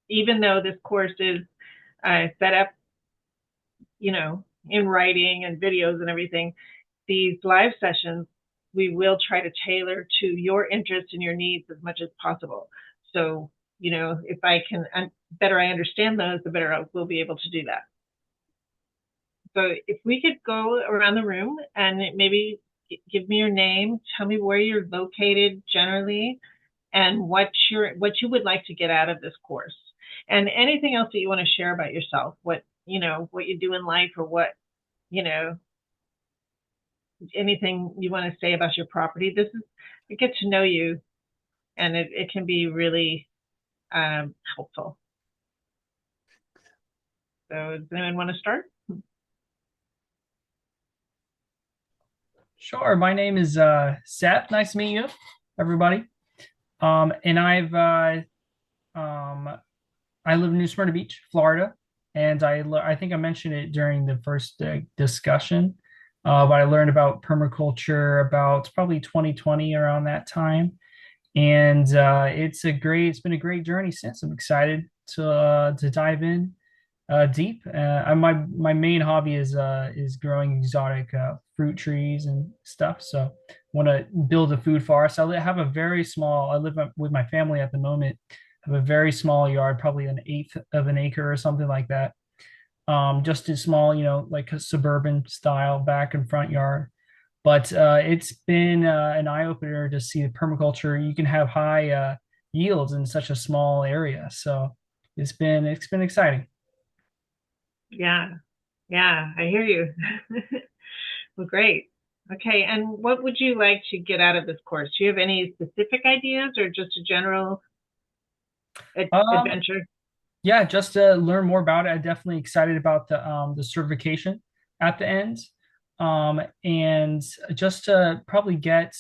even though this course is set up, in writing and videos and everything, these live sessions, we will try to tailor to your interests and your needs as much as possible. So, if I can better I understand those, the better we'll be able to do that. So if we could go around the room and maybe give me your name, tell me where you're located generally, and what you would like to get out of this course, and anything else that you want to share about yourself, what you do in life, or what you know anything you want to say about your property. This is to get to know you, and it can be really helpful. So does anyone want to start? Sure. My name is Seth. Nice to meet you, everybody. And I live in New Smyrna Beach, Florida, and I think I mentioned it during the first discussion, but I learned about permaculture about probably 2020 around that time, and it's been a great journey since. I'm excited to dive in deep. My main hobby is growing exotic fruit trees and stuff. So want to build a food forest. Have a very small. I live with my family at the moment. Have a very small yard, probably an eighth of an acre or something like that. Just a small, like a suburban style back and front yard. But it's been an eye opener to see the permaculture. You can have high yields in such a small area. So it's been exciting. Yeah, yeah, I hear you. Well, great. Okay, and what would you like to get out of this course? Do you have any specific ideas, or just a general Um, adventure? yeah, just to learn more about it. I'm definitely excited about the certification at the end, and just to probably get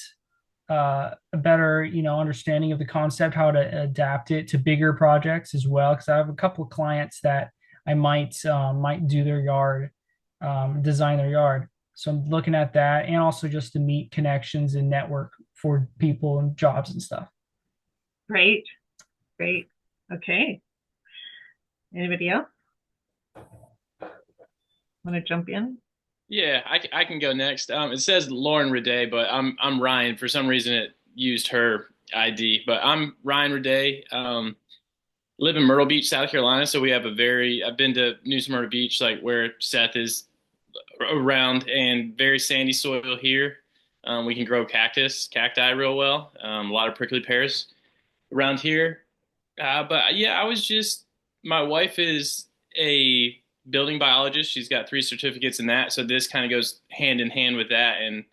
a better understanding of the concept, how to adapt it to bigger projects as well. Because I have a couple of clients that I might do their yard, design their yard. So I'm looking at that, and also just to meet connections and network for people and jobs and stuff. Great, great. Okay. Anybody else want to jump in? Yeah, I can go next. It says Lauren Raday, but I'm Ryan. For some reason, it used her ID, but I'm Ryan Raday. Live in Myrtle Beach, South Carolina. So we have I've been to New Smyrna Beach, like where Seth is around, and very sandy soil here. We can grow cacti real well. A lot of prickly pears around here. But yeah, my wife is a building biologist. She's got 3 certificates in that. So this kind of goes hand in hand with that. And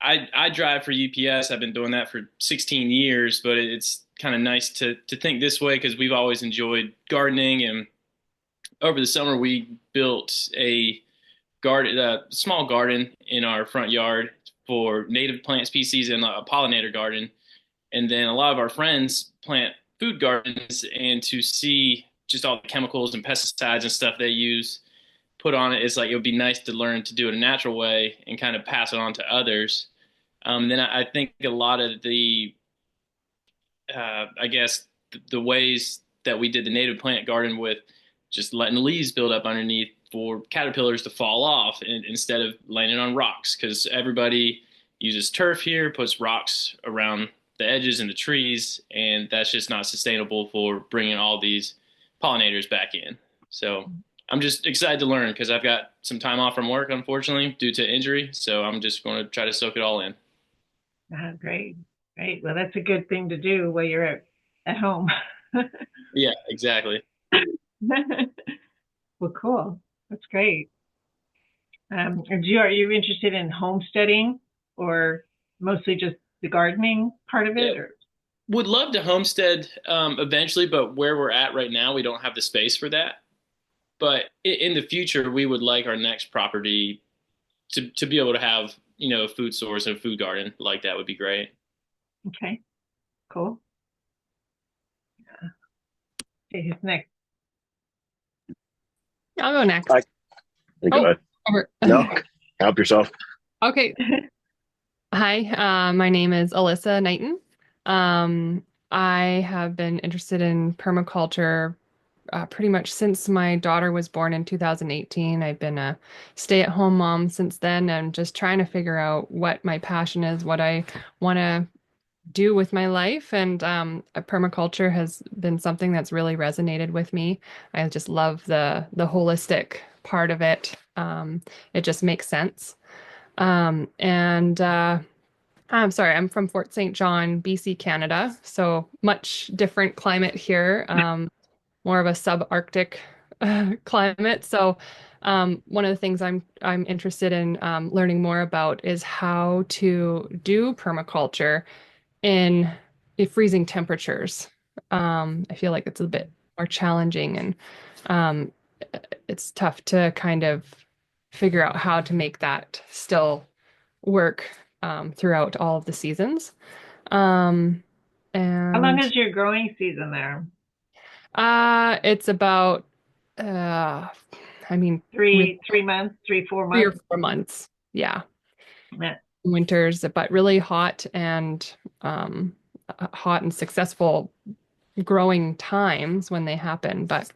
I drive for UPS. I've been doing that for 16 years, but it's kind of nice to think this way because we've always enjoyed gardening. And over the summer, we built a small garden in our front yard for native plant species and a pollinator garden. And then a lot of our friends plant food gardens, and to see just all the chemicals and pesticides and stuff they use put on it, it's like it would be nice to learn to do it a natural way and kind of pass it on to others. Then I think a lot of I guess, the ways that we did the native plant garden with just letting the leaves build up underneath for caterpillars to fall off instead of landing on rocks, because everybody uses turf here, puts rocks around the edges and the trees, and that's just not sustainable for bringing all these pollinators back in. So I'm just excited to learn because I've got some time off from work, unfortunately, due to injury. So I'm just going to try to soak it all in. Great, great. Well, that's a good thing to do while you're at home. Yeah, exactly. Well, cool. That's great. Are you interested in homesteading, or mostly just the gardening part of Yeah. it? Or Would love to homestead eventually, but where we're at right now, we don't have the space for that. But in the future, we would like our next property to be able to have, a food source and a food garden like that would be great. okay, cool. Okay, who's next? I'll go next. Hi. Go Oh, ahead. Robert. No, help yourself. Okay. Hi, my name is Alyssa Knighton. I have been interested in permaculture pretty much since my daughter was born in 2018. I've been a stay-at-home mom since then and just trying to figure out what my passion is, what I want to do with my life. And permaculture has been something that's really resonated with me. I just love the holistic part of it. It just makes sense. And I'm sorry, I'm from Fort St. John, BC, Canada. So much different climate here, more of a subarctic climate. So one of the things I'm interested in learning more about is how to do permaculture in freezing temperatures. I feel like it's a bit more challenging and um, it's tough to kind of figure out how to make that still work throughout all of the seasons. Um, How long and is your growing season there? it's about, uh, I mean, really 3 months, 4 months? 3 or 4 months. Yeah, Yeah. winters, but really hot and successful growing times when they happen, but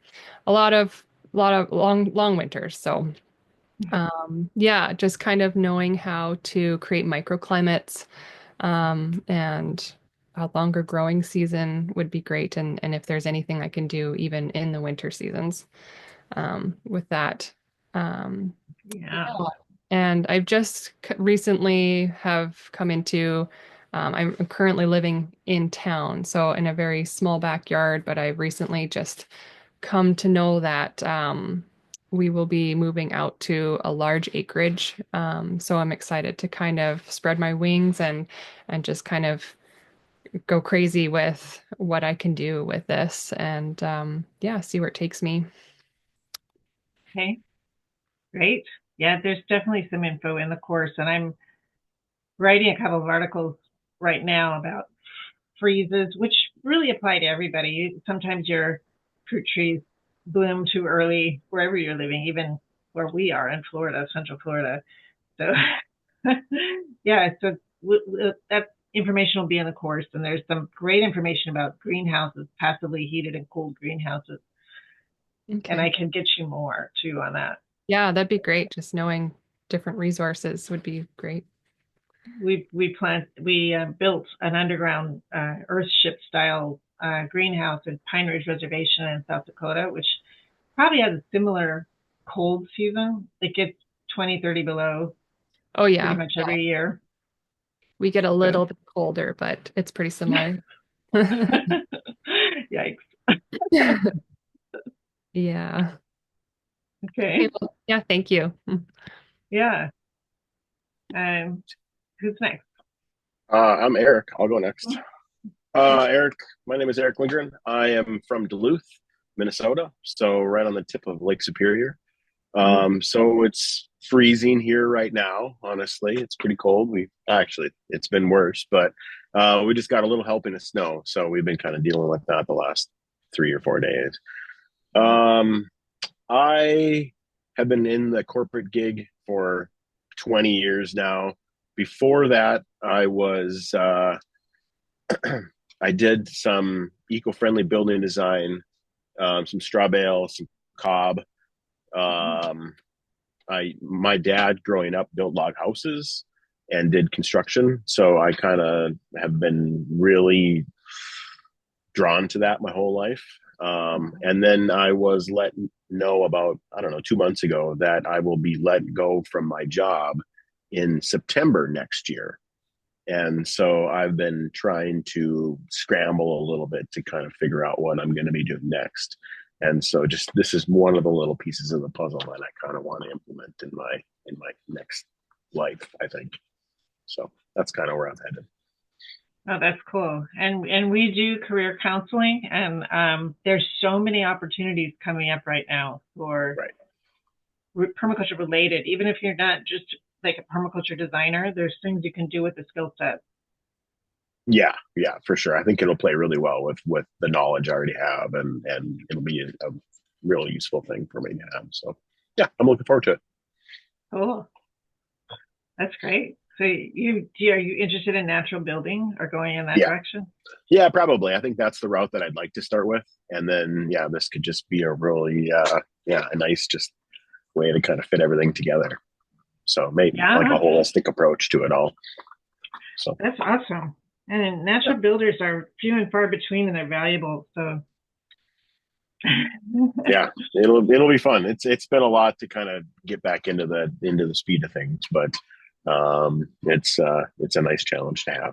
a lot of long winters. So yeah, just kind of knowing how to create microclimates and a longer growing season would be great. And if there's anything I can do even in the winter seasons with that. Um, Yeah. and I've just recently have come into, I'm currently living in town, so in a very small backyard, but I've recently just come to know that we will be moving out to a large acreage. So I'm excited to kind of spread my wings and just kind of go crazy with what I can do with this and yeah, see where it takes me. Okay. Great. Yeah, there's definitely some info in the course, and I'm writing a couple of articles right now about freezes, which really apply to everybody. Sometimes your fruit trees bloom too early wherever you're living, even where we are in Florida, Central Florida. So, yeah, so that information will be in the course, and there's some great information about greenhouses, passively heated and cooled greenhouses, and Okay. I can get you more too on that. Yeah, that'd be great. Just knowing different resources would be great. We built an underground earthship style greenhouse in Pine Ridge Reservation in South Dakota, which probably has a similar cold season. It gets 20, 30 below Oh pretty yeah. much every year. We get a So, little bit colder, but it's pretty similar. yikes. Yeah. Okay, Okay. well, yeah, thank you. Yeah. Um, who's next? I'm Eric. I'll go next. Eric, my name is Eric Lindgren. I am from Duluth, Minnesota, so right on the tip of Lake Superior. So it's freezing here right now. Honestly, it's pretty cold. It's been worse, but we just got a little help in the snow, so we've been kind of dealing with that the last 3 or 4 days. Um, I have been in the corporate gig for 20 years now. Before that, I did some eco-friendly building design, some straw bale, some cob. Um, my dad growing up built log houses and did construction, so I kind of have been really drawn to that my whole life. And then I was let know about, I don't know, 2 months ago that I will be let go from my job in September next year. And so I've been trying to scramble a little bit to kind of figure out what I'm going to be doing next. And so just this is one of the little pieces of the puzzle that I kind of want to implement in my next life, I think. So that's kind of where I'm headed. Oh, that's cool. And we do career counseling, and there's so many opportunities coming up right now for Right. permaculture related. Even if you're not just like a permaculture designer, there's things you can do with the skill set. Yeah, for sure. I think it'll play really well with the knowledge I already have, and it'll be a really useful thing for me to have. So yeah, I'm looking forward to it. Cool. That's great. So are you interested in natural building or going in that Yeah. direction? Yeah, probably. I think that's the route that I'd like to start with. And then, yeah, this could just be a really, a nice just way to kind of fit everything together. So maybe like a holistic approach to it all. So that's awesome. And natural builders are few and far between, and they're valuable. So yeah, it'll be fun. It's been a lot to kind of get back into the speed of things, but it's a nice challenge to have.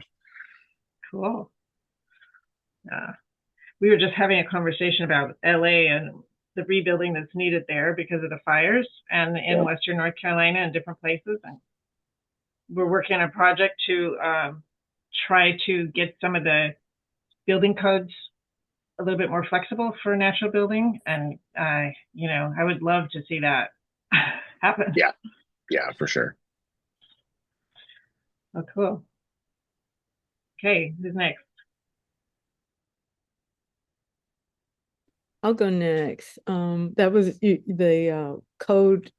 Cool. We were just having a conversation about LA and the rebuilding that's needed there because of the fires, and in Western North Carolina and different places. And we're working on a project to try to get some of the building codes a little bit more flexible for natural building. And, I would love to see that happen. Yeah, for sure. Oh, cool. Okay, who's next? I'll go next. That was the code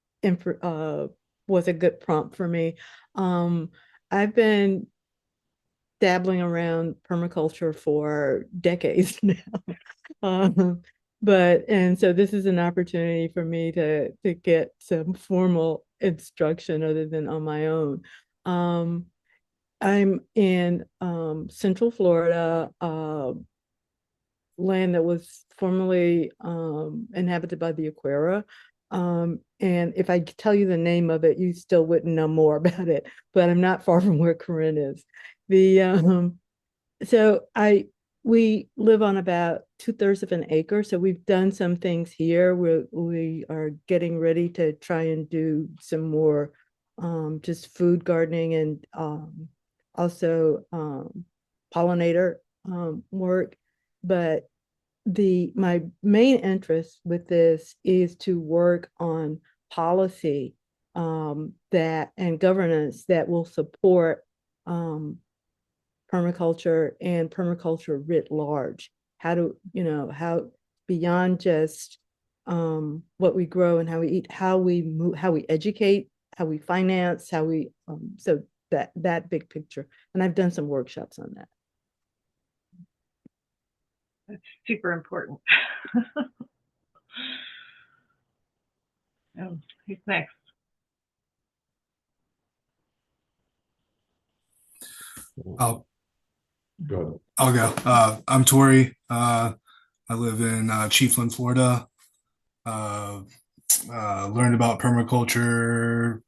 was a good prompt for me. I've been dabbling around permaculture for decades now. And so this is an opportunity for me to get some formal instruction other than on my own. I'm in Central Florida, land that was formerly inhabited by the Aquara. And if I tell you the name of it, you still wouldn't know more about it, but I'm not far from where Corinne is. So we live on about 2/3 of an acre. So we've done some things here. We are getting ready to try and do some more just food gardening and also pollinator work. But my main interest with this is to work on policy that and governance that will support permaculture and permaculture writ large. How beyond just what we grow and how we eat, how we move, how we educate, how we finance, how we so that big picture. And I've done some workshops on that. That's super important. Who's next? Go ahead. I'll go. I'm Tori. I live in Chiefland, Florida. Learned about permaculture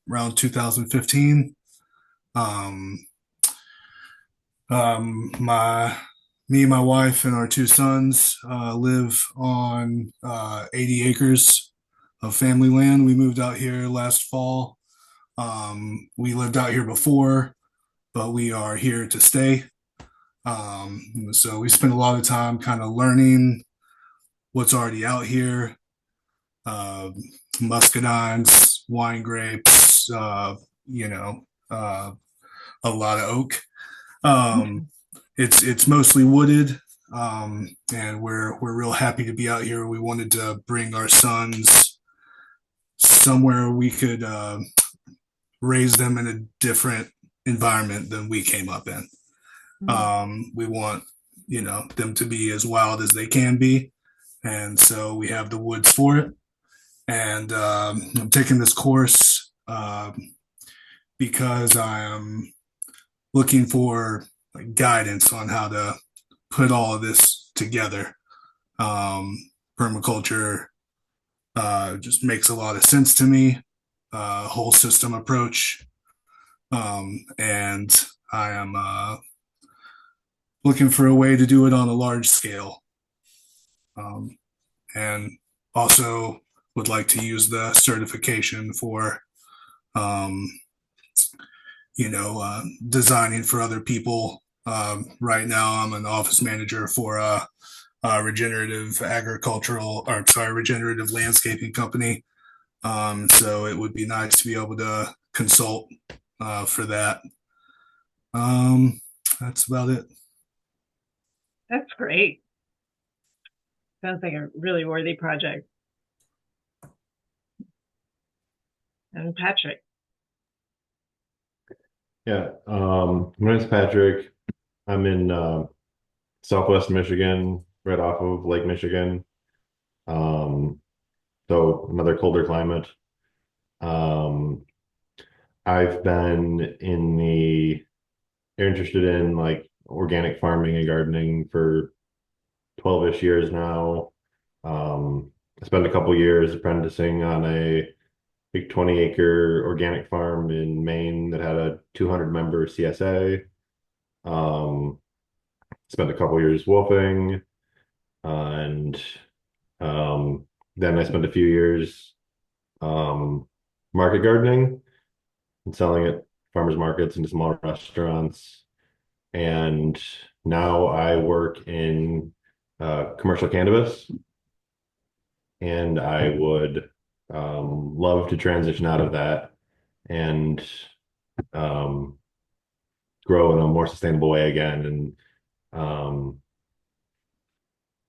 around 2015. Me and my wife and our two sons live on 80 acres of family land. We moved out here last fall. We lived out here before, but we are here to stay. So we spend a lot of time kind of learning what's already out here. Muscadines, wine grapes, a lot of oak. It's mostly wooded, and we're real happy to be out here. We wanted to bring our sons somewhere we could raise them in a different environment than we came up in. We want them to be as wild as they can be, and so we have the woods for it. And I'm taking this course because I am looking for guidance on how to put all of this together. Permaculture just makes a lot of sense to me, whole system approach. And I am looking for a way to do it on a large scale. And also would like to use the certification for, designing for other people. Right now, I'm an office manager for a regenerative landscaping company. So it would be nice to be able to consult for that. That's about it. That's great. Sounds like a really worthy project. And Patrick. Yeah. My name's Patrick. I'm in Southwest Michigan, right off of Lake Michigan. Um, so another colder climate. Um, I've been interested in like organic farming and gardening for 12-ish years now. I spent a couple years apprenticing on a big 20-acre organic farm in Maine that had a 200-member CSA. Um, Spent a couple years wolfing, and um, then I spent a few years um, market gardening and selling at farmers markets and small restaurants. And now I work in commercial cannabis, and I would love to transition out of that and um, grow in a more sustainable way again. And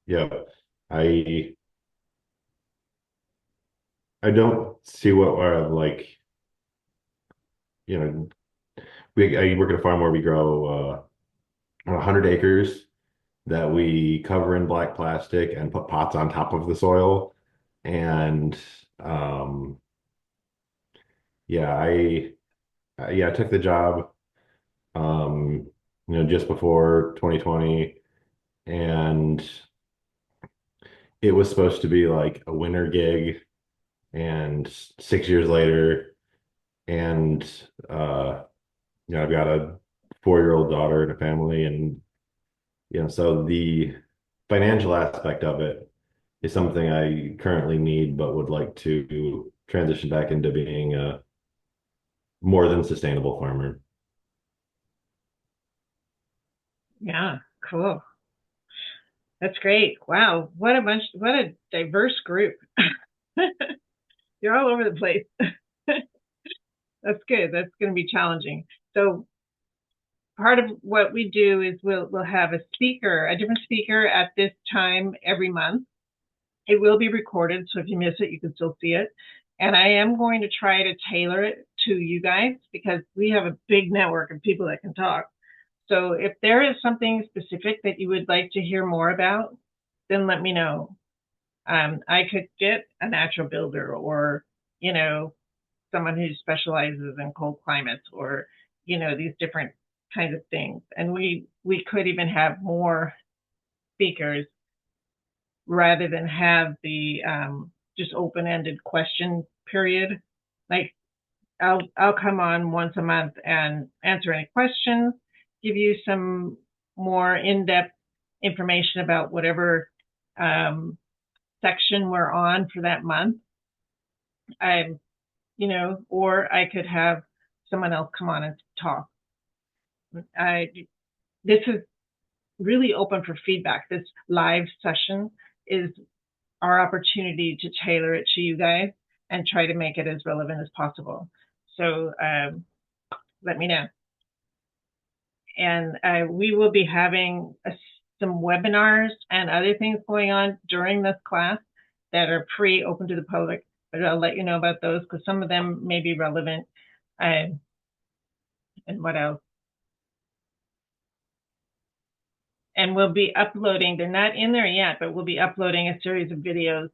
yeah, I I don't see what are like, you know, I work at a farm where we grow 100 acres that we cover in black plastic and put pots on top of the soil. And um, yeah, I took the job just before 2020, and it was supposed to be like a winter gig, and 6 years later, and uh, I've got a 4-year-old daughter and a family, and so the financial aspect of it is something I currently need, but would like to transition back into being a more than sustainable farmer. Yeah, cool. That's great. Wow, what a diverse group. You're all over the place. That's good. That's going to be challenging. So part of what we do is we'll have a different speaker at this time every month. It will be recorded, so if you miss it, you can still see it. And I am going to try to tailor it to you guys because we have a big network of people that can talk. So if there is something specific that you would like to hear more about, then let me know. I could get a natural builder or, someone who specializes in cold climates or, these different kinds of things. And we could even have more speakers rather than have the just open-ended question period. Like I'll come on once a month and answer any questions, give you some more in-depth information about whatever section we're on for that month. Or I could have someone else come on and talk. This is really open for feedback. This live session is our opportunity to tailor it to you guys and try to make it as relevant as possible. So let me know. And we will be having some webinars and other things going on during this class that are open to the public, but I'll let you know about those because some of them may be relevant. And what else? And we'll be uploading, they're not in there yet, but we'll be uploading a series of videos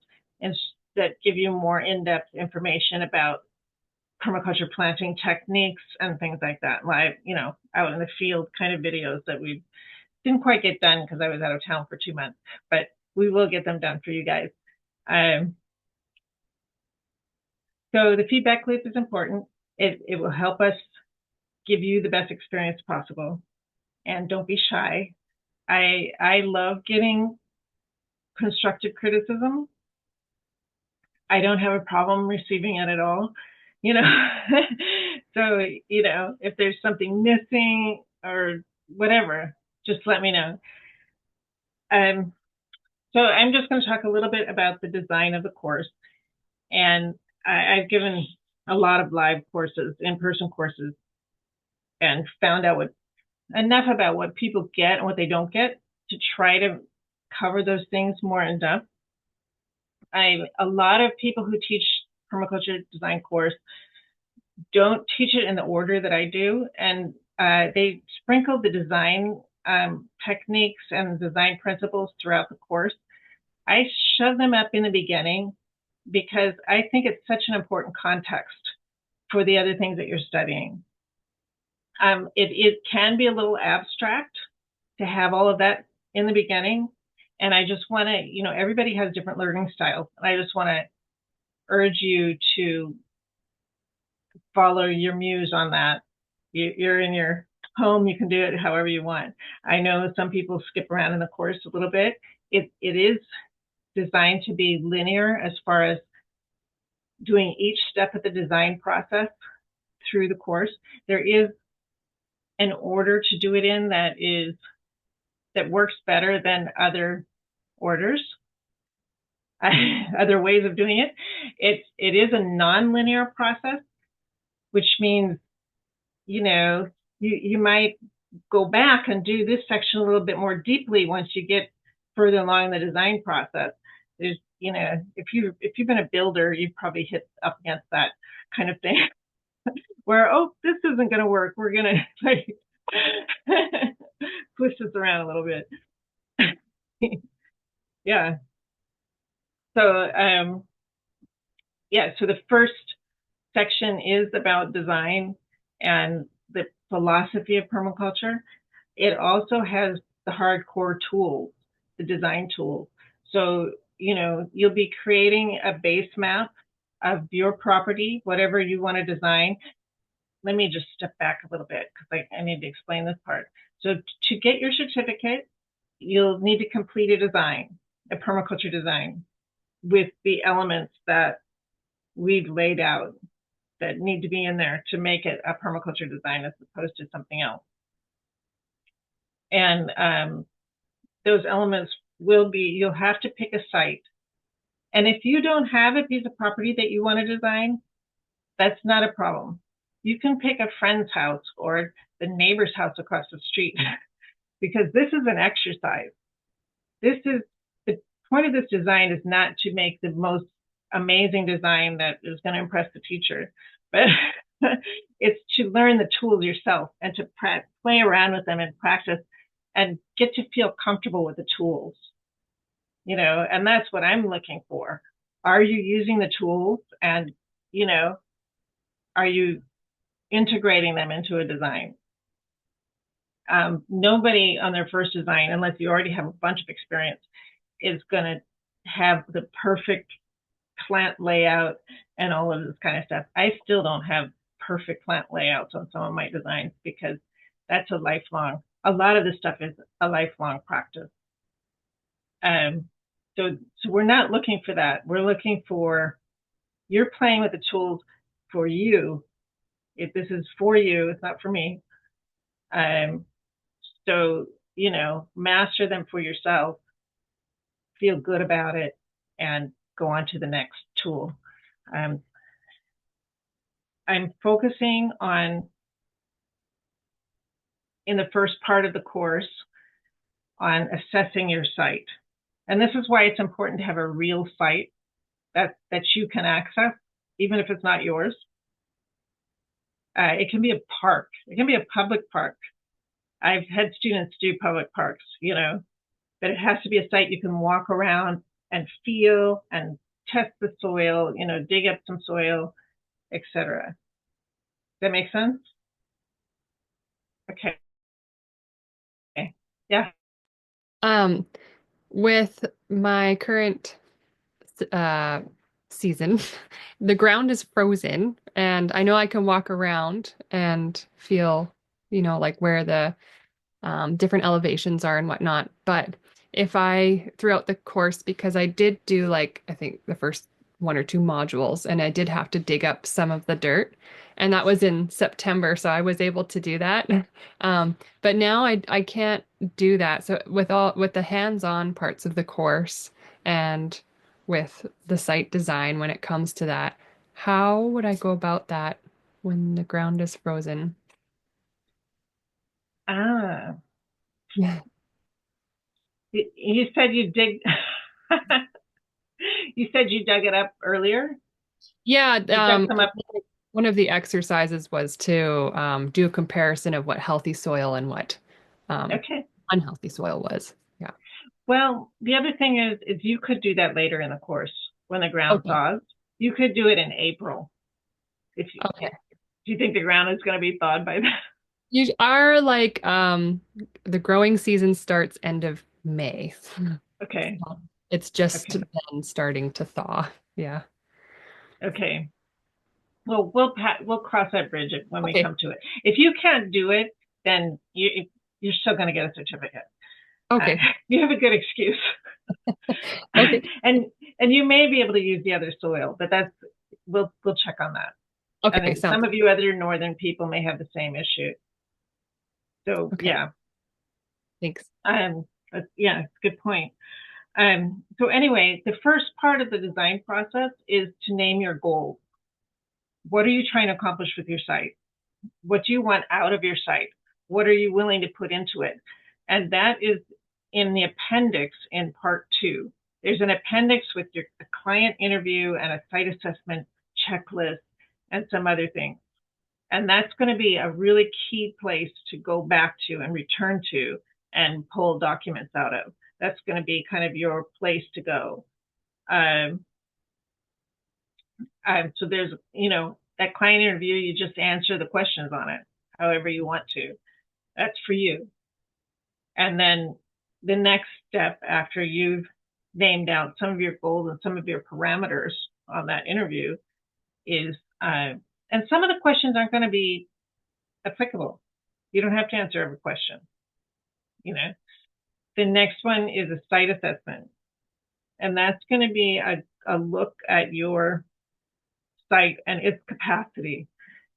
that give you more in-depth information about permaculture planting techniques and things like that, live, out in the field kind of videos that we didn't quite get done because I was out of town for 2 months, but we will get them done for you guys. So the feedback loop is important. It will help us give you the best experience possible. And don't be shy. I love getting constructive criticism. I don't have a problem receiving it at all, So, if there's something missing or whatever, just let me know. So I'm just going to talk a little bit about the design of the course. And I've given a lot of live courses, in-person courses, and found out enough about what people get and what they don't get to try to cover those things more in depth. A lot of people who teach permaculture design course don't teach it in the order that I do. And they sprinkle the design techniques and design principles throughout the course. I shove them up in the beginning because I think it's such an important context for the other things that you're studying. It can be a little abstract to have all of that in the beginning. And I just want to, everybody has different learning styles. And I just want to urge you to follow your muse on that. You're in your home, you can do it however you want. I know some people skip around in the course a little bit. It is designed to be linear as far as doing each step of the design process through the course. There is an order to do it in that works better than other orders, other ways of doing it. It is a non-linear process, which means, you might go back and do this section a little bit more deeply once you get further along the design process. There's, if you've been a builder, you've probably hit up against that kind of thing where, oh, this isn't going to work. We're going to like push this around a little bit. Yeah. So, so the first section is about design and the philosophy of permaculture. It also has the hardcore tools, the design tools. So, you'll be creating a base map of your property, whatever you want to design. Let me just step back a little bit because I need to explain this part. So to get your certificate, you'll need to complete a design, a permaculture design with the elements that we've laid out that need to be in there to make it a permaculture design as opposed to something else. And those elements will be, you'll have to pick a site. And if you don't have a piece of property that you want to design, that's not a problem. You can pick a friend's house or the neighbor's house across the street because this is an exercise. The point of this design is not to make the most amazing design that is going to impress the teacher, but it's to learn the tools yourself and to play around with them and practice and get to feel comfortable with the tools, and that's what I'm looking for. Are you using the tools and, are you integrating them into a design? Nobody on their first design, unless you already have a bunch of experience, is going to have the perfect plant layout and all of this kind of stuff. I still don't have perfect plant layouts on some of my designs because that's a lot of this stuff is a lifelong practice. So we're not looking for that. We're looking for, you're playing with the tools for you. If this is for you, it's not for me. So, master them for yourself, feel good about it, and go on to the next tool. I'm focusing on, in the first part of the course, on assessing your site. And this is why it's important to have a real site that you can access, even if it's not yours. It can be a park. It can be a public park. I've had students do public parks, but it has to be a site you can walk around and feel and test the soil, dig up some soil, etc. Does that make sense? Okay. Yeah. With my current season, the ground is frozen, and I know I can walk around and feel, like where the different elevations are and whatnot. But if throughout the course, because I did do I think the first 1 or 2 modules, and I did have to dig up some of the dirt, and that was in September, so I was able to do that. But now I can't do that. So with the hands-on parts of the course and with the site design, when it comes to that, how would I go about that when the ground is frozen? Yeah. You said you you said you dug it up earlier? Yeah. You dug some up. One of the exercises was to do a comparison of what healthy soil and what Okay. unhealthy soil was. Yeah. Well, the other thing is you could do that later in the course when the ground Okay. thaws. You could do it in April if you Okay. do you think the ground is going to be thawed by then? You are like the growing season starts end of May. Okay. It's just Okay. then starting to thaw. Yeah. Okay. Well, we'll cross that bridge when we Okay. come to it. If you can't do it, then you're still going to get a certificate. Okay. You have a good excuse. Okay. and you may be able to use the other soil, but we'll check on that. I Okay. think some of you other northern people may have the same issue. So Okay. yeah. Thanks. Yeah, good point. So anyway, the first part of the design process is to name your goals. What are you trying to accomplish with your site? What do you want out of your site? What are you willing to put into it? And that is in the appendix in part 2. There's an appendix with your client interview and a site assessment checklist and some other things. And that's going to be a really key place to go back to and return to and pull documents out of. That's going to be kind of your place to go. So there's, that client interview, you just answer the questions on it, however you want to. That's for you. And then the next step after you've named out some of your goals and some of your parameters on that interview is, and some of the questions aren't going to be applicable. You don't have to answer every question. The next one is a site assessment. And that's going to be a look at your site and its capacity.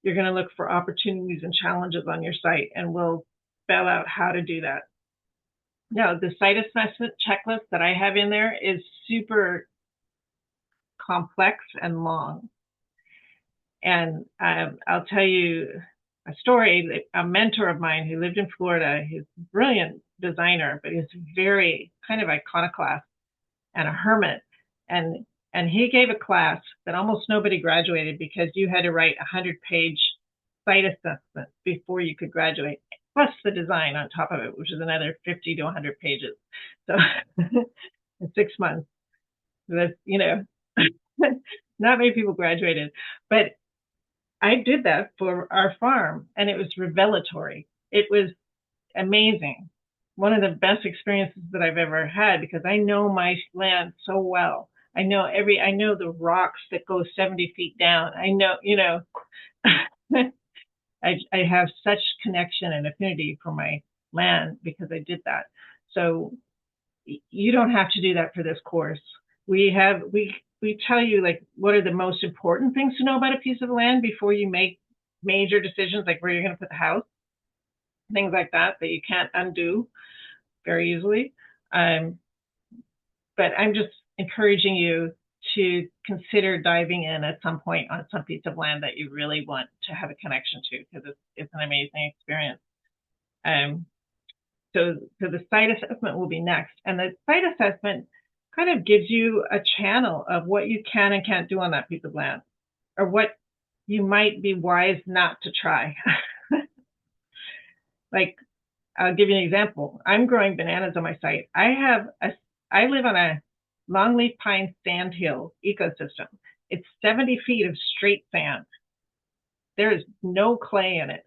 You're going to look for opportunities and challenges on your site, and we'll spell out how to do that. Now, the site assessment checklist that I have in there is super complex and long. And I'll tell you a story. A mentor of mine who lived in Florida, he's a brilliant designer, but he's very kind of iconoclast and a hermit. And he gave a class that almost nobody graduated because you had to write 100-page site assessment before you could graduate, plus the design on top of it, which is another 50 to 100 pages. So in 6 months, that's, not many people graduated. But I did that for our farm, and it was revelatory. It was amazing. One of the best experiences that I've ever had, because I know my land so well. I know the rocks that go 70 feet down. I know, I have such connection and affinity for my land because I did that. So you don't have to do that for this course. We tell you like what are the most important things to know about a piece of land before you make major decisions, like where you're going to put the house, things like that you can't undo very easily. But I'm just encouraging you to consider diving in at some point on some piece of land that you really want to have a connection to, because it's an amazing experience. So the site assessment will be next. And the site assessment kind of gives you a channel of what you can and can't do on that piece of land, or what you might be wise not to try. Like, I'll give you an example. I'm growing bananas on my site. I live on a longleaf pine sandhill ecosystem. It's 70 feet of straight sand. There is no clay in it.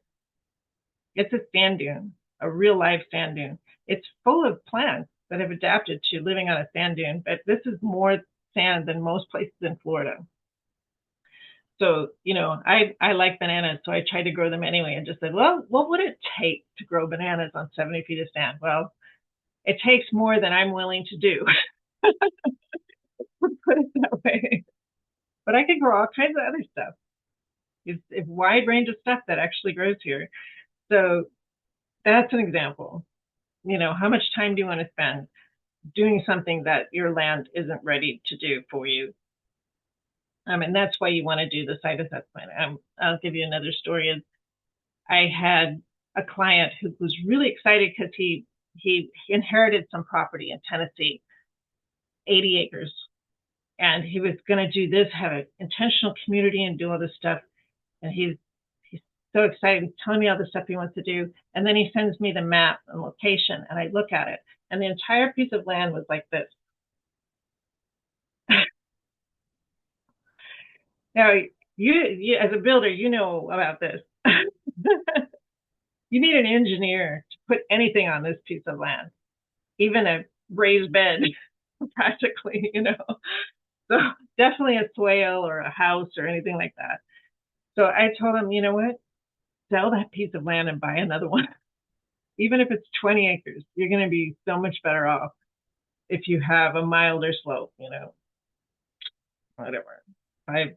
It's a sand dune, a real live sand dune. It's full of plants that have adapted to living on a sand dune, but this is more sand than most places in Florida. So, I like bananas, so I tried to grow them anyway and just said, well, what would it take to grow bananas on 70 feet of sand? Well, it takes more than I'm willing to do. Put it that way. But I can grow all kinds of other stuff. It's a wide range of stuff that actually grows here. So that's an example. How much time do you want to spend doing something that your land isn't ready to do for you? And that's why you want to do the site assessment. I'll give you another story. I had a client who was really excited because he inherited some property in Tennessee, 80 acres. And he was going to do this, have an intentional community and do all this stuff. And he's so excited. He's telling me all the stuff he wants to do. And then he sends me the map and location, and I look at it. And the entire piece of land was like this. Now, you as a builder, you know about this. You need an engineer to put anything on this piece of land, even a raised bed, practically, So definitely a swale or a house or anything like that. So I told him, you know what? Sell that piece of land and buy another one. Even if it's 20 acres, you're going to be so much better off if you have a milder slope, whatever, 5%.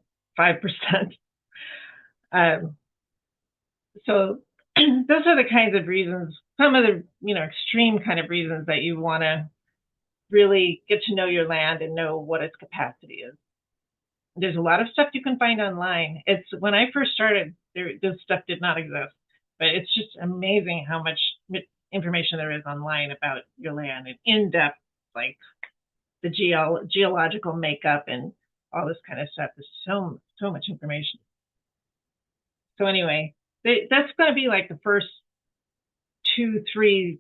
So those are the kinds of reasons, some of the, extreme kind of reasons that you want to really get to know your land and know what its capacity is. There's a lot of stuff you can find online. It's when I first started, this stuff did not exist, but it's just amazing how much information there is online about your land and in-depth, like the geological makeup and all this kind of stuff. There's so much information. So anyway, that's going to be like the first 2-3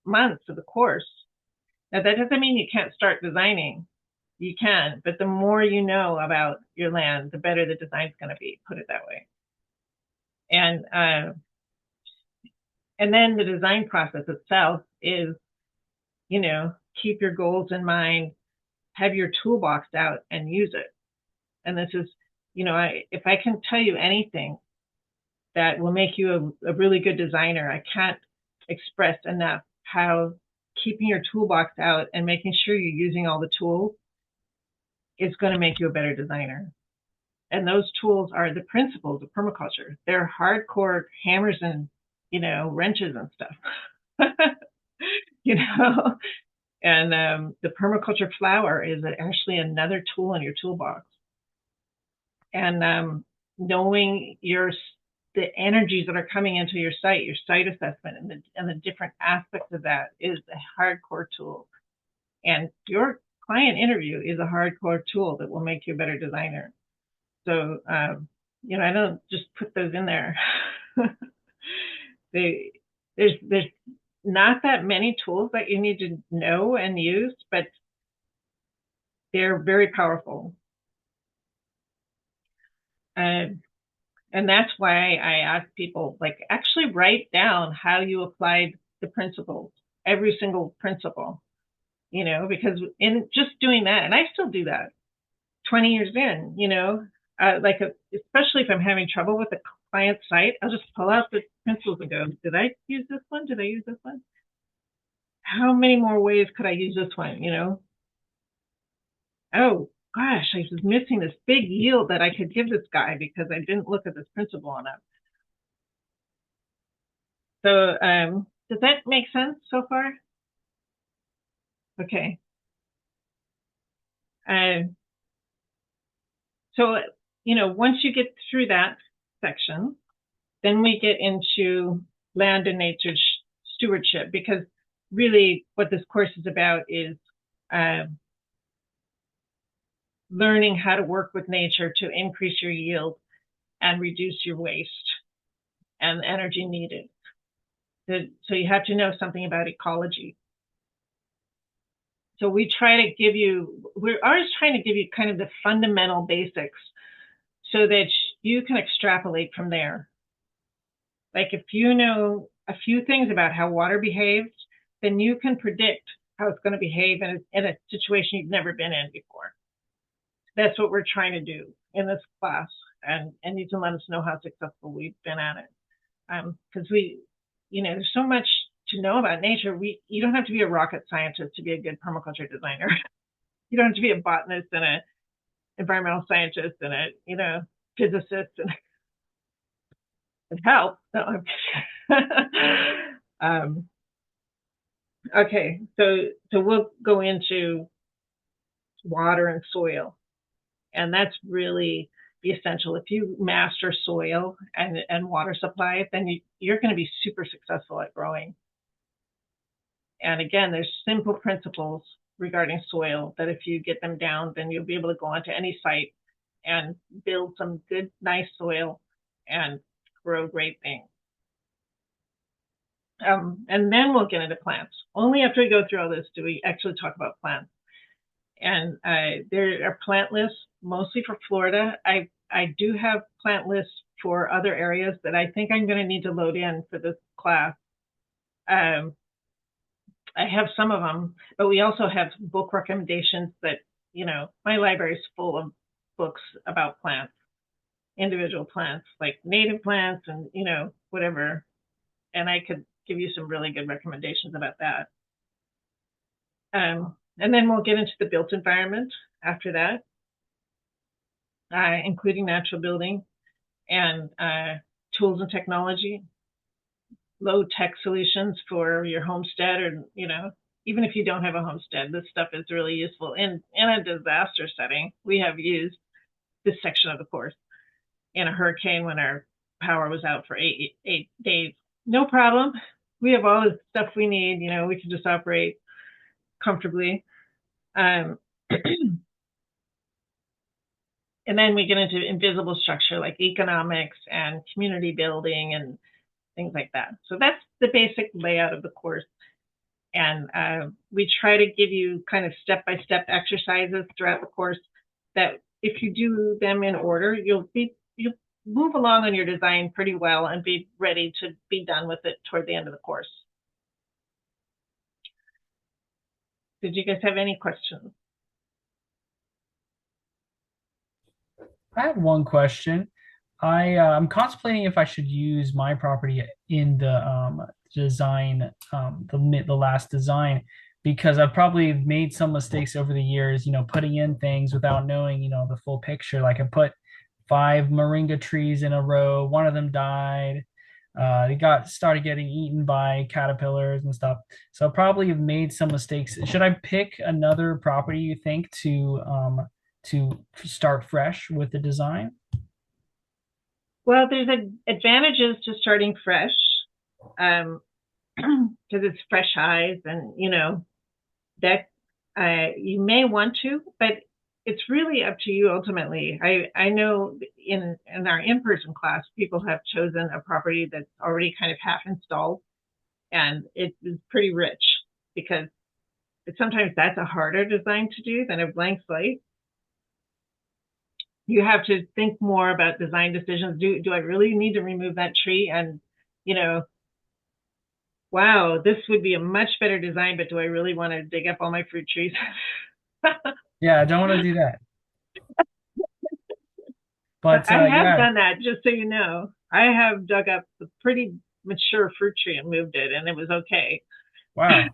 months of the course. Now that doesn't mean you can't start designing. You can, but the more you know about your land, the better the design's going to be, put it that way. And then the design process itself is, keep your goals in mind, have your toolbox out and use it. And this is, if I can tell you anything that will make you a really good designer, I can't express enough how keeping your toolbox out and making sure you're using all the tools is going to make you a better designer. And those tools are the principles of permaculture. They're hardcore hammers and, wrenches and stuff. And the permaculture flower is actually another tool in your toolbox. And knowing the energies that are coming into your site assessment and the different aspects of that is a hardcore tool. And your client interview is a hardcore tool that will make you a better designer. So, I don't just put those in there. There's not that many tools that you need to know and use, but they're very powerful. And that's why I ask people, actually write down how you applied the principles, every single principle, because in just doing that, and I still do that 20 years in, especially if I'm having trouble with a client site, I'll just pull out the principles and go, did I use this one? Did I use this one? How many more ways could I use this one? Oh gosh, I was missing this big yield that I could give this guy because I didn't look at this principle enough. So does that make sense so far? Okay. So, once you get through that section, then we get into land and nature stewardship, because really what this course is about is learning how to work with nature to increase your yield and reduce your waste and energy needed. So you have to know something about ecology. So we're always trying to give you kind of the fundamental basics so that you can extrapolate from there. Like if you know a few things about how water behaves, then you can predict how it's going to behave in a situation you've never been in before. That's what we're trying to do in this class. And you can let us know how successful we've been at it. Because there's so much to know about nature. You don't have to be a rocket scientist to be a good permaculture designer. You don't have to be a botanist and an environmental scientist and a physicist and it helps. No, okay, so we'll go into water and soil, and that's really the essential. If you master soil and water supply, then you're going to be super successful at growing. And again, there's simple principles regarding soil that if you get them down, then you'll be able to go onto any site and build some good, nice soil and grow great things. And then we'll get into plants. Only after we go through all this do we actually talk about plants. And there are plant lists mostly for Florida. I do have plant lists for other areas that I think I'm going to need to load in for this class. I have some of them, but we also have book recommendations that, you know, my library is full of books about plants, individual plants, like native plants and, you know, whatever. And I could give you some really good recommendations about that. And then we'll get into the built environment after that, including natural building and tools and technology, low tech solutions for your homestead, or, you know, even if you don't have a homestead, this stuff is really useful. In a disaster setting, we have used this section of the course in a hurricane when our power was out for eight days. No problem. We have all the stuff we need. You know, we can just operate comfortably. And then we get into invisible structure like economics and community building and things like that. So that's the basic layout of the course. And we try to give you kind of step-by-step exercises throughout the course that if you do them in order, you'll move along on your design pretty well and be ready to be done with it toward the end of the course. Did you guys have any questions? I have one question. I'm contemplating if I should use my property in the design, the last design, because I've probably made some mistakes over the years, you know, putting in things without knowing, you know, the full picture. Like I put 5 moringa trees in a row, one of them died. They started getting eaten by caterpillars and stuff. So I probably have made some mistakes. Should I pick another property, you think, to start fresh with the design? Well, there's advantages to starting fresh, because it's fresh eyes, and you know that you may want to, but it's really up to you ultimately. I know in our in-person class, people have chosen a property that's already kind of half installed, and it is pretty rich because sometimes that's a harder design to do than a blank slate. You have to think more about design decisions. Do I really need to remove that tree? And, you know, wow, this would be a much better design, but do I really want to dig up all my fruit trees? Yeah, I don't want to do that. But I have yeah. done that, just so you know. I have dug up a pretty mature fruit tree and moved it, and it was okay. Wow.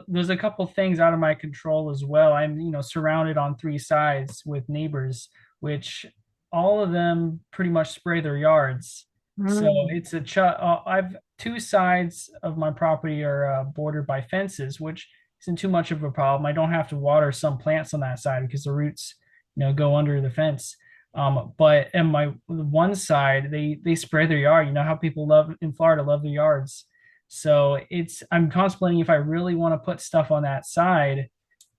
There's a couple things out of my control as well. I'm, you know, surrounded on 3 sides with neighbors, which all of them pretty much spray their yards. So it's I've 2 sides of my property are bordered by fences, which isn't too much of a problem. I don't have to water some plants on that side because the roots, you know, go under the fence. But in my one side, they spray their yard. You know how people love in Florida love their yards. So I'm contemplating if I really want to put stuff on that side,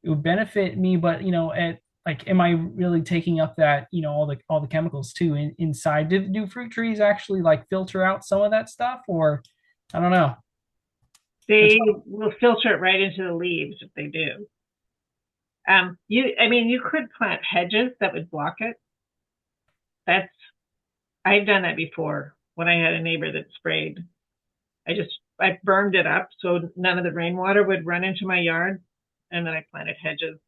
it would benefit me, but you know, am I really taking up that, you know, all the chemicals too inside? Do fruit trees actually like filter out some of that stuff, or I don't know. They will filter it right into the leaves if they do. You could plant hedges that would block it. I've done that before when I had a neighbor that sprayed. I burned it up so none of the rainwater would run into my yard, and then I planted hedges.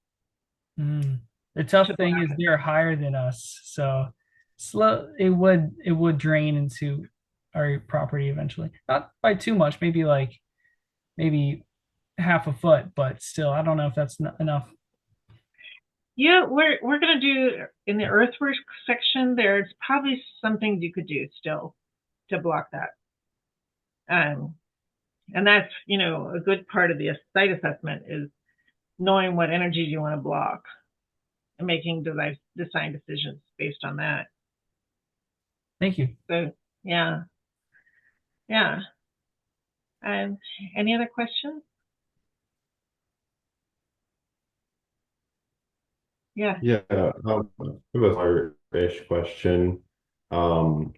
The tough thing is they're higher than us, so it would drain into our property eventually. Not by too much, maybe half a foot, but still, I don't know if that's enough. Yeah, we're gonna do in the earthwork section. There's probably some things you could do still to block that. And that's, you know, a good part of the site assessment is knowing what energies you want to block and making design decisions based on that. Thank you. So, yeah. And any other questions? Yeah. Yeah, it was hard. ish question. Um,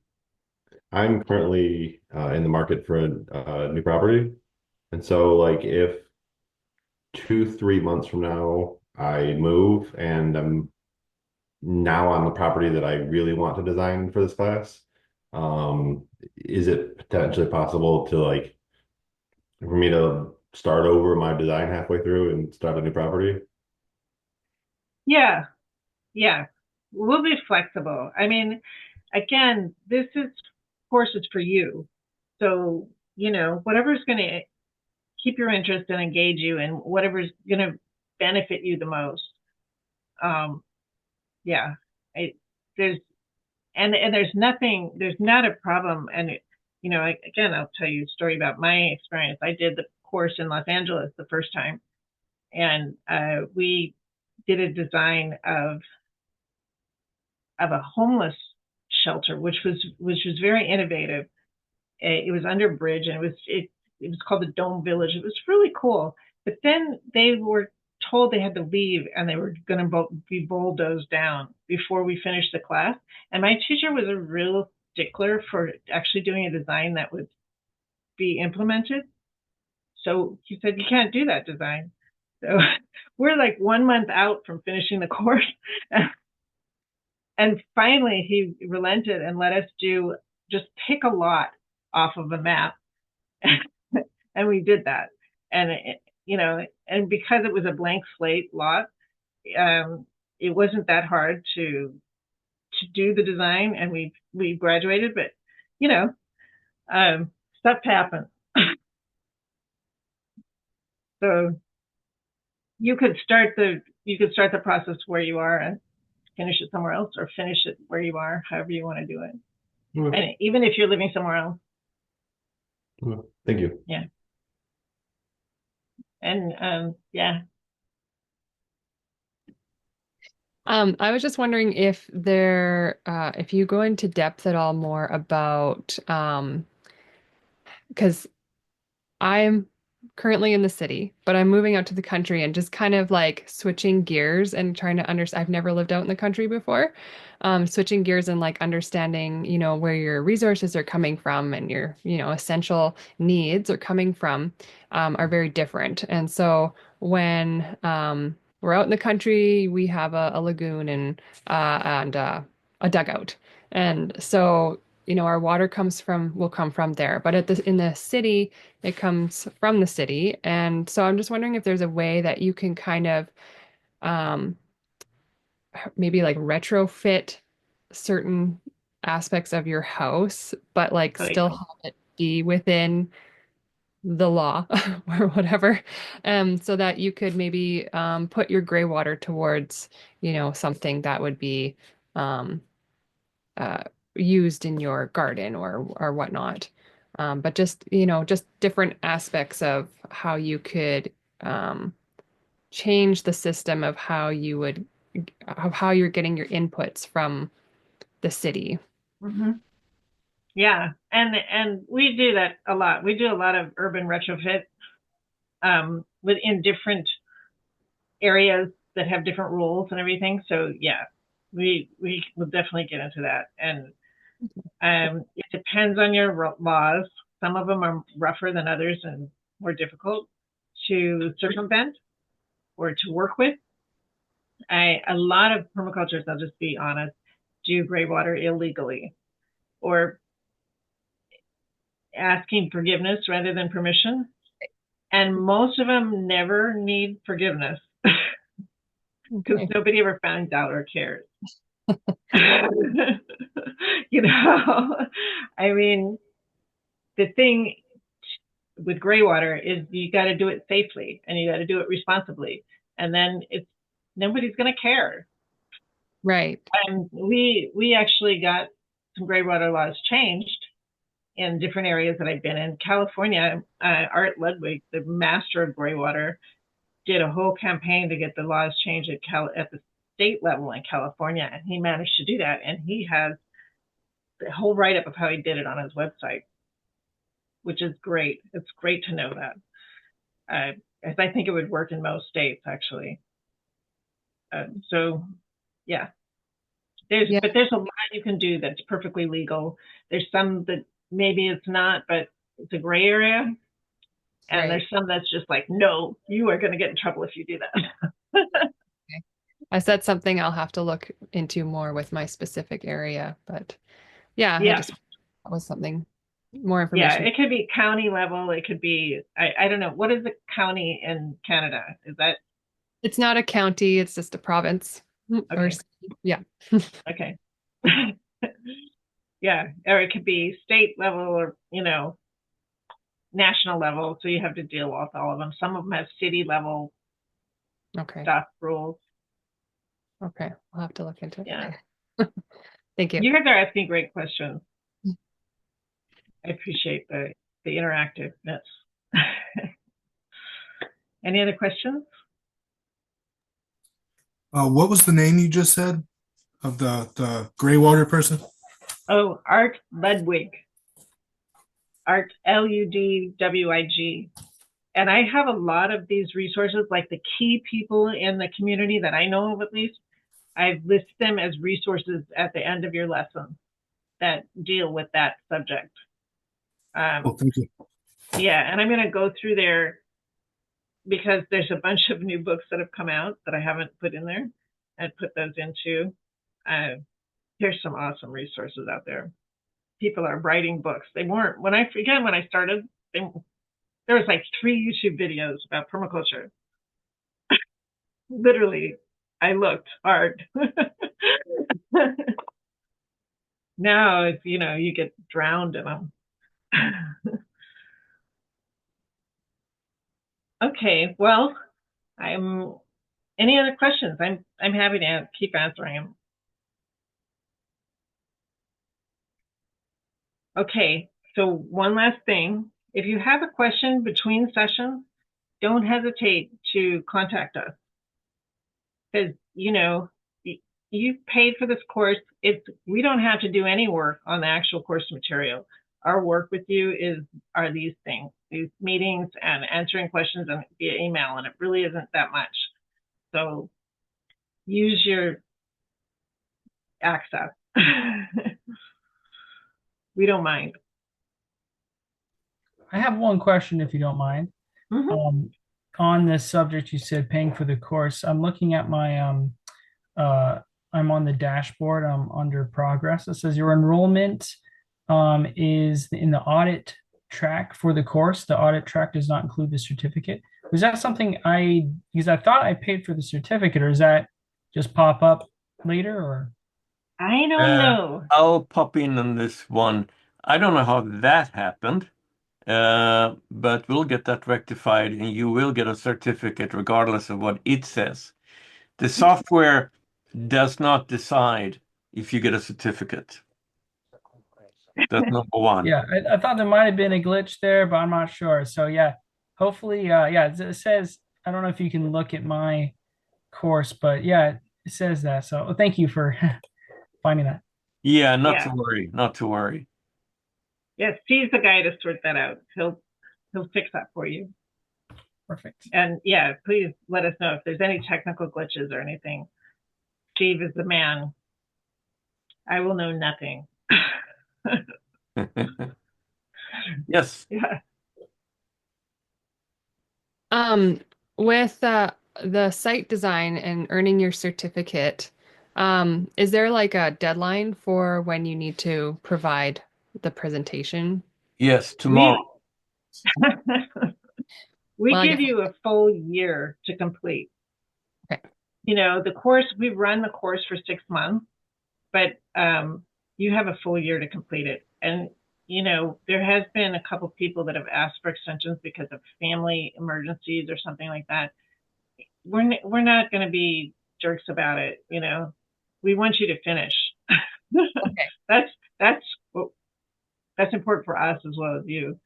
I'm currently in the market for a new property. And so, like, if 3 months from now I move and I'm now on the property that I really want to design for this class, um, is it potentially possible to, like, for me to start over my design halfway through and start a new property? Yeah, yeah. We'll be flexible. I mean, again, this is courses for you. So, whatever's going to keep your interest and engage you and whatever's going to benefit you the most. Yeah, I, there's, and there's not a problem. And, again, I'll tell you a story about my experience. I did the course in Los Angeles the first time, and we did a design of a homeless shelter, which was very innovative. It was under a bridge, and it was called the Dome Village. It was really cool. But then they were told they had to leave, and they were going to be bulldozed down before we finished the class. And my teacher was a real stickler for actually doing a design that would be implemented. So he said, "You can't do that design." So we're like 1 month out from finishing the course. And finally, he relented and let us just pick a lot off of a map. And we did that. And, and because it was a blank slate lot, it wasn't that hard to do the design, and we graduated, but, stuff happens. So you could start the process where you are and finish it somewhere else, or finish it where you are, however you want to do it. Okay. And even if you're living somewhere else. Okay. Thank you. Yeah. And yeah. I was just wondering if you go into depth at all more about, because I'm currently in the city, but I'm moving out to the country and just kind of like switching gears and trying to understand. I've never lived out in the country before. Switching gears and like understanding, where your resources are coming from and your, essential needs are coming from, are very different. And so when we're out in the country, we have a lagoon and a dugout. And so, our water will come from there. But in the city, it comes from the city. And so I'm just wondering if there's a way that you can kind of um, maybe like retrofit certain aspects of your house, but like Oh, still yeah. have it be within the law or whatever, so that you could maybe put your gray water towards, something that would be um, uh, used in your garden or whatnot. But just different aspects of how you could um, change the system of how you're getting your inputs from the city. Mm-hmm. Yeah, and we do that a lot. We do a lot of urban retrofit within different areas that have different rules and everything. So yeah, we will definitely get into that. And it depends on your laws. Some of them are rougher than others and more difficult to circumvent or to work with. A lot of permaculturists, I'll just be honest, do gray water illegally, or asking forgiveness rather than permission. And most of them never need forgiveness because Okay. nobody ever finds out or cares. I mean, the thing with gray water is you got to do it safely and you got to do it responsibly. And then nobody's going to care. Right. And we actually got some gray water laws changed in different areas that I've been in. California, Art Ludwig, the master of gray water, did a whole campaign to get the laws changed at the state level in California, and he managed to do that. And he has the whole write-up of how he did it on his website, which is great. It's great to know that. As I think it would work in most states, actually. So, yeah. Yeah. But there's a lot you can do that's perfectly legal. There's some that maybe it's not, but it's a gray area. And Right. there's some that's just like, no, you are going to get in trouble if you do that. Okay. That's something I'll have to look into more with my specific area. But yeah, Yeah. that was something more Yeah, information. it could be county level. It could be, I don't know. What is a county in Canada? Is that It's not a county, it's just a province. Or okay? yeah. Okay. Yeah, or it could be state level or, national level. So you have to deal with all of them. Some of them have city level Okay. stuff, rules. Okay. I'll have to look into it. Yeah. Thank you. You guys are asking great questions. I appreciate the interactiveness. Any other questions? What was the name you just said of the gray water person? Oh, Art Ludwig. Art Ludwig. And I have a lot of these resources, like the key people in the community that I know of at least. I list them as resources at the end of your lesson that deal with that subject. Oh, thank you. Yeah, and I'm going to go through there because there's a bunch of new books that have come out that I haven't put in there and put those into. There's some awesome resources out there. People are writing books. They weren't, when I started, there was like 3 YouTube videos about permaculture. Literally, I looked hard. Now, you get drowned in them. Okay, well, any other questions? I'm happy to keep answering them. Okay, so one last thing. If you have a question between sessions, don't hesitate to contact us. Because, you paid for this course. We don't have to do any work on the actual course material. Our work with you are these things, these meetings and answering questions via email, and it really isn't that much. So use your access. We don't mind. I have one question, if you don't mind. Mm-hmm. On this subject, you said paying for the course. I'm looking at my I'm on the dashboard. I'm under progress. It says your enrollment is in the audit track for the course. The audit track does not include the certificate. Was that something because I thought I paid for the certificate, or does that just pop up later, or? I don't know. I'll pop in on this one. I don't know how that happened, but we'll get that rectified and you will get a certificate regardless of what it says. The software does not decide if you get a certificate. That's number one. Yeah, I thought there might have been a glitch there, but I'm not sure. So yeah, hopefully, it says, I don't know if you can look at my course, but yeah, it says that. So thank you for finding that. Yeah, not to worry, not to worry. Yes, Steve's the guy to sort that out. He'll fix that for you. Perfect. And yeah, please let us know if there's any technical glitches or anything. Steve is the man. I will know nothing. Yes. Yeah. With the site design and earning your certificate, is there like a deadline for when you need to provide the presentation? Yes, tomorrow. We give you a full year to complete. Okay. The course, we've run the course for 6 months, but you have a full year to complete it. And, there has been a couple people that have asked for extensions because of family emergencies or something like that. We're not going to be jerks about it. We want you to finish. Okay. That's important for us as well as you.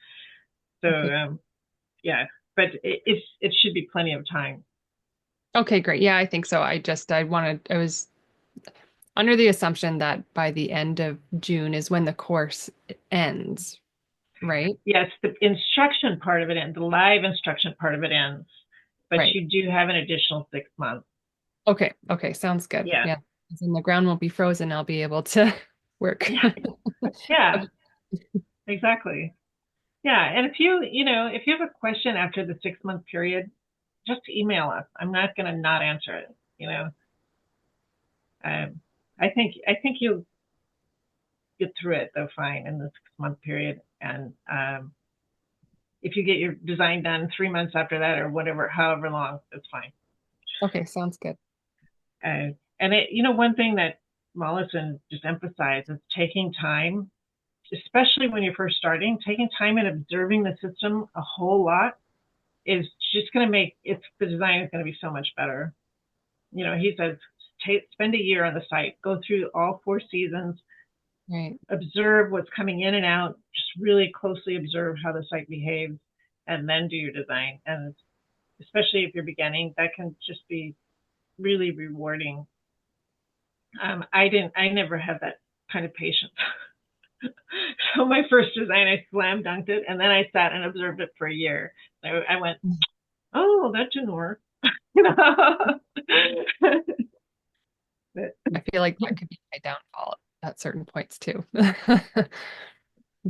So, yeah, but it should be plenty of time. Okay, great. Yeah, I think so. I was under the assumption that by the end of June is when the course ends, right? Yes, the instruction part of it ends, the live instruction part of it ends, but you do have an additional 6 months. Okay, sounds good. Yeah. And the ground won't be frozen. I'll be able to work. Yeah, exactly. Yeah, and if if you have a question after the 6-month period, just email us. I'm not going to not answer it. Um, I think you'll get through it though fine in the 6-month period, and if you get your design done 3 months after that or whatever, however long, it's fine. Okay, sounds good. And one thing that Mollison just emphasized is taking time, especially when you're first starting, taking time and observing the system a whole lot is just going to make the design is going to be so much better. He says, spend a year on the site, go through all 4 seasons, Right. observe what's coming in and out, just really closely observe how the site behaves, and then do your design. And especially if you're beginning, that can just be really rewarding. I never had that kind of patience. So my first design, I slam dunked it, and then I sat and observed it for a year. I went, oh, that didn't work. I feel like that could be my downfall at certain points too.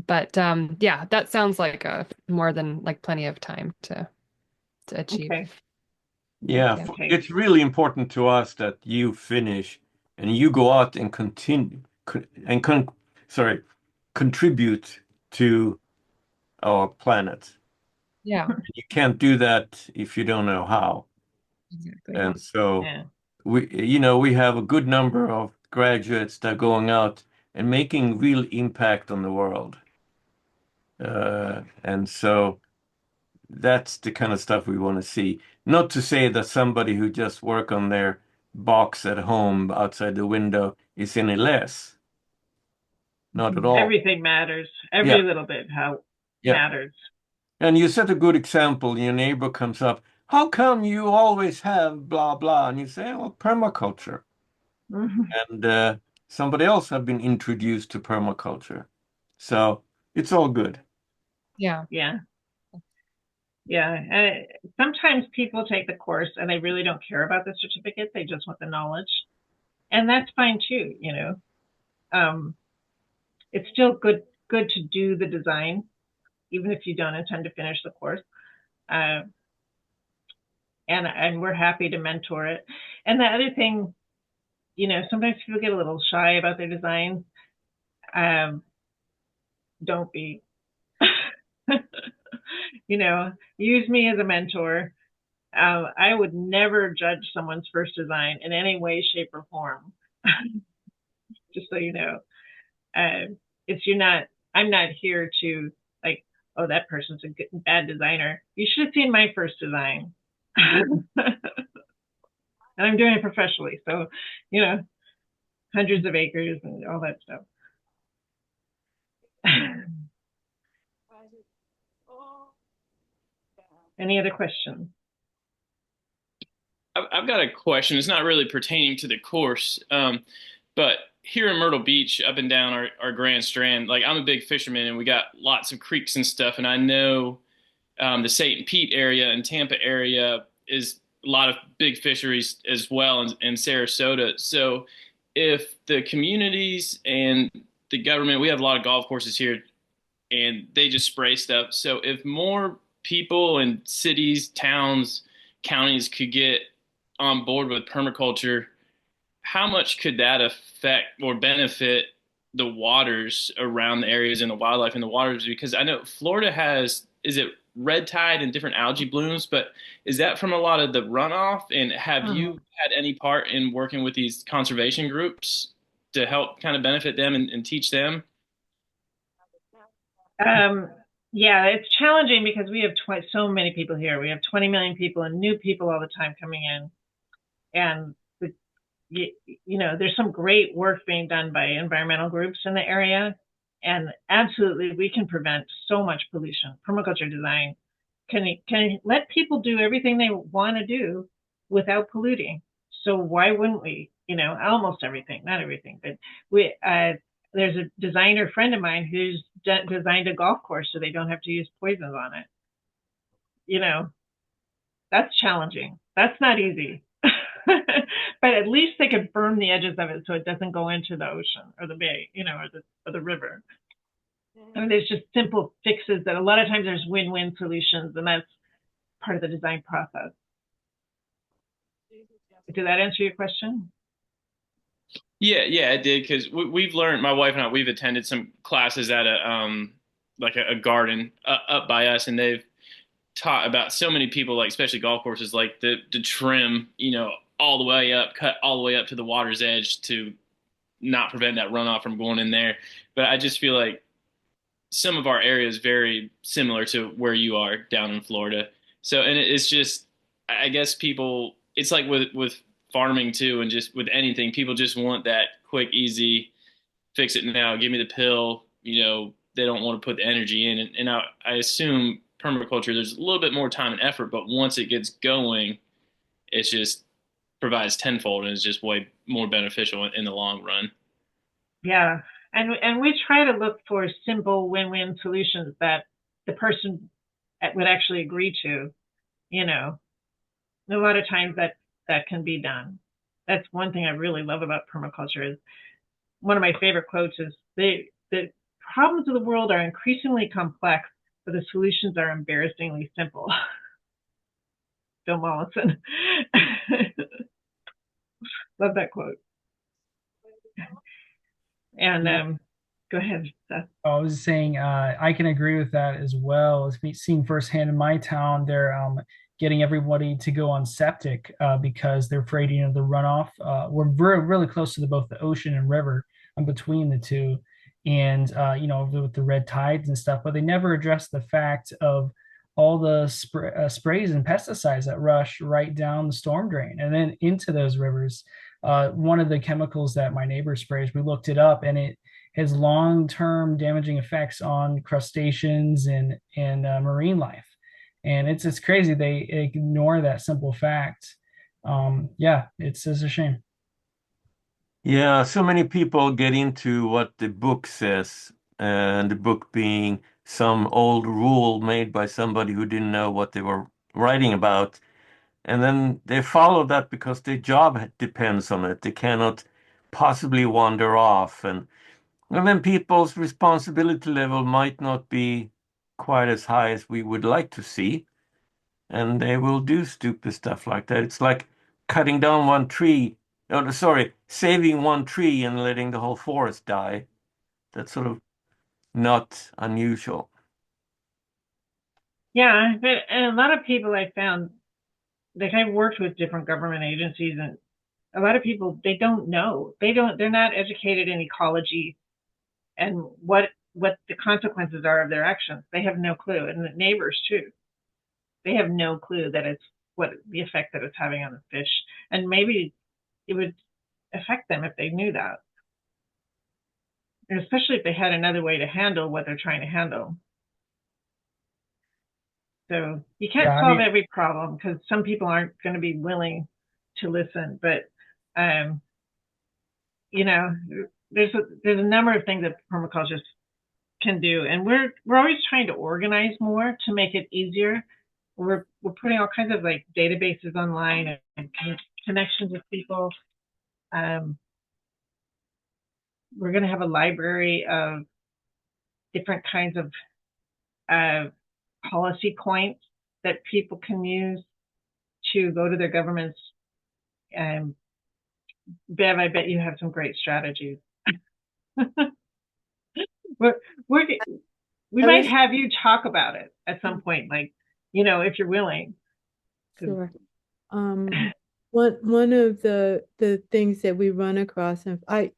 But yeah, that sounds like more than like plenty of time to achieve. Okay. Yeah, Okay. it's really important to us that you finish and you go out and contribute to our planet. Yeah, You can't do that if you don't know how. exactly. And so Yeah. we have a good number of graduates that are going out and making real impact on the world. And so that's the kind of stuff we want to see. Not to say that somebody who just work on their box at home outside the window is any less. Not at all. Everything matters. Every Yeah. little bit Yeah. matters. And you set a good example. Your neighbor comes up, how come you always have blah blah? And you say, well, permaculture. And somebody else have been introduced to permaculture. So it's all good. Yeah. Yeah. Yeah. Sometimes people take the course and they really don't care about the certificate. They just want the knowledge. And that's fine too, It's still good to do the design, even if you don't intend to finish the course. And we're happy to mentor it. And the other thing, sometimes people get a little shy about their designs. Don't be. Use me as a mentor. I would never judge someone's first design in any way, shape, or form. Just so you know, I'm not here to like, oh, that person's a bad designer. You should have seen my first design. And I'm doing it professionally, so hundreds of acres and all that stuff. Any other questions? I've got a question. It's not really pertaining to the course, but here in Myrtle Beach, up and down our Grand Strand, like I'm a big fisherman and we got lots of creeks and stuff. And I know the St. Pete area and Tampa area is a lot of big fisheries as well in Sarasota. So if the communities and the government, we have a lot of golf courses here and they just spray stuff. So if more people and cities, towns, counties could get on board with permaculture, how much could that affect or benefit the waters around the areas and the wildlife in the waters? Because I know Florida is it red tide and different algae blooms, but is that from a lot of the runoff? And have you had any part in working with these conservation groups to help kind of benefit them and teach them? Yeah, it's challenging because we have so many people here. We have 20 million people and new people all the time coming in. And, there's some great work being done by environmental groups in the area. And absolutely, we can prevent so much pollution. Permaculture design can let people do everything they want to do without polluting. So why wouldn't we? Almost everything, not everything, but there's a designer friend of mine who's designed a golf course so they don't have to use poisons on it. That's challenging. That's not easy. but at least they could berm the edges of it so it doesn't go into the ocean or the bay, or the river. I mean, there's just simple fixes that a lot of times there's win-win solutions, and that's part of the design process. Did that answer your question? Yeah, it did, because we've learned, my wife and I, we've attended some classes at a garden up by us, and they've taught about so many people, like especially golf courses, like the trim, all the way up, cut all the way up to the water's edge to not prevent that runoff from going in there. But I just feel like some of our area is very similar to where you are down in Florida. So, and it's just, I guess people, it's like with farming too, and just with anything, people just want that quick, easy, fix it now, give me the pill. They don't want to put the energy in. And I assume permaculture, there's a little bit more time and effort, but once it gets going, it just provides tenfold, and is just way more beneficial in the long run. Yeah. And we try to look for simple win-win solutions that the person would actually agree to. A lot of times that can be done. That's one thing I really love about permaculture. Is one of my favorite quotes is the problems of the world are increasingly complex, but the solutions are embarrassingly simple. Bill Mollison. Love that quote. And go ahead, Seth. I was saying I can agree with that as well. As seen firsthand in my town, they're getting everybody to go on septic because they're afraid, the runoff. We're really close to both the ocean and river, and between the two, and with the red tides and stuff. But they never address the fact of all the sprays and pesticides that rush right down the storm drain and then into those rivers. One of the chemicals that my neighbor sprays, we looked it up, and it has long-term damaging effects on crustaceans and marine life. And it's crazy they ignore that simple fact. It's a shame. Yeah, so many people get into what the book says, and the book being some old rule made by somebody who didn't know what they were writing about. And then they follow that because their job depends on it. They cannot possibly wander off. And then people's responsibility level might not be quite as high as we would like to see. And they will do stupid stuff like that. It's like cutting down one tree. Oh, sorry, saving one tree and letting the whole forest die. That's sort of not unusual. Yeah, and a lot of people I found, like I've worked with different government agencies, and a lot of people, they don't know. They're not educated in ecology and what the consequences are of their actions. They have no clue. And the neighbors too. They have no clue that it's what the effect that it's having on the fish. And maybe it would affect them if they knew that. And especially if they had another way to handle what they're trying to handle. So you can't solve every problem, because some people aren't going to be willing to listen. But there's a number of things that permaculturists can do, and we're always trying to organize more to make it easier. We're putting all kinds of like databases online and connections with people. We're going to have a library of different kinds of policy points that people can use to go to their governments. And Bev, I bet you have some great strategies. We might have you talk about it at some point, like, if you're willing. Sure. One of the things that we run across, and I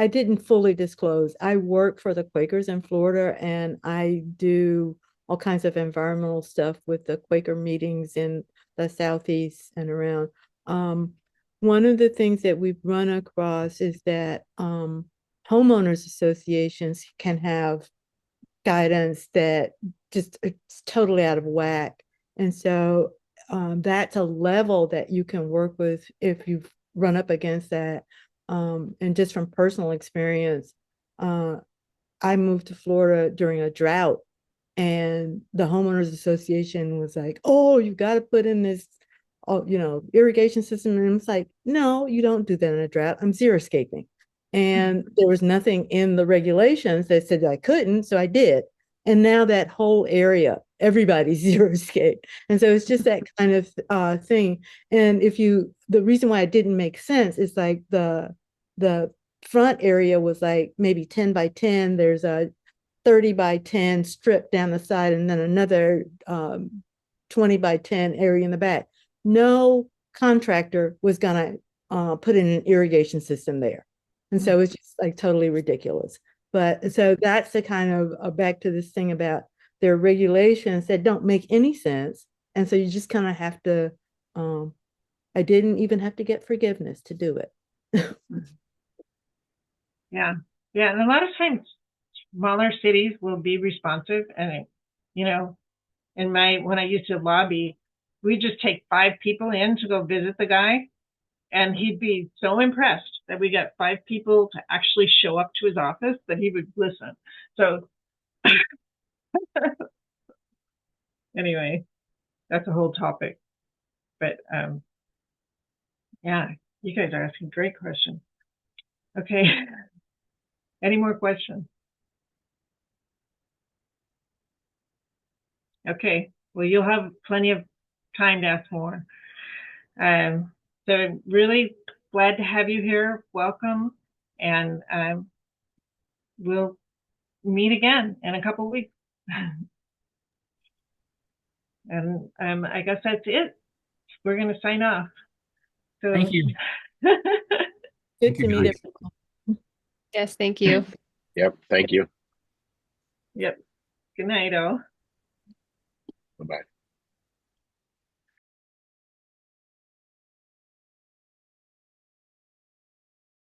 didn't fully disclose, I work for the Quakers in Florida, and I do all kinds of environmental stuff with the Quaker meetings in the Southeast and around. One of the things that we've run across is that homeowners associations can have guidance that just it's totally out of whack. And so that's a level that you can work with if you've run up against that. And just from personal experience, I moved to Florida during a drought, and the homeowners association was like, "Oh, you got to put in this oh, irrigation system. And it's like, no, you don't do that in a drought. I'm xeriscaping. And there was nothing in the regulations that said I couldn't, so I did. And now that whole area, everybody's xeriscape. And so it's just that kind of thing. And the reason why it didn't make sense is like the front area was like maybe 10 by 10. There's a 30 by 10 strip down the side, and then another 20 by 10 area in the back. No contractor was going to put in an irrigation system there. And so it's just like totally ridiculous. But so that's the kind of back to this thing about their regulations that don't make any sense. And so you just kind of have to, I didn't even have to get forgiveness to do it. Yeah. Yeah. And a lot of times smaller cities will be responsive. And, when I used to lobby, we just take 5 people in to go visit the guy. And he'd be so impressed that we got 5 people to actually show up to his office that he would listen. So anyway, that's a whole topic. But yeah, you guys are asking great questions. Okay. Any more questions? Okay. Well, you'll have plenty of time to ask more. So really glad to have you here. Welcome. And we'll meet again in a couple of weeks. And I guess that's it. We're going to sign off. So, Thank you. Good to meet everyone. Yes, thank you. Yep. Thank you. Yep. Good night, all. Bye-bye.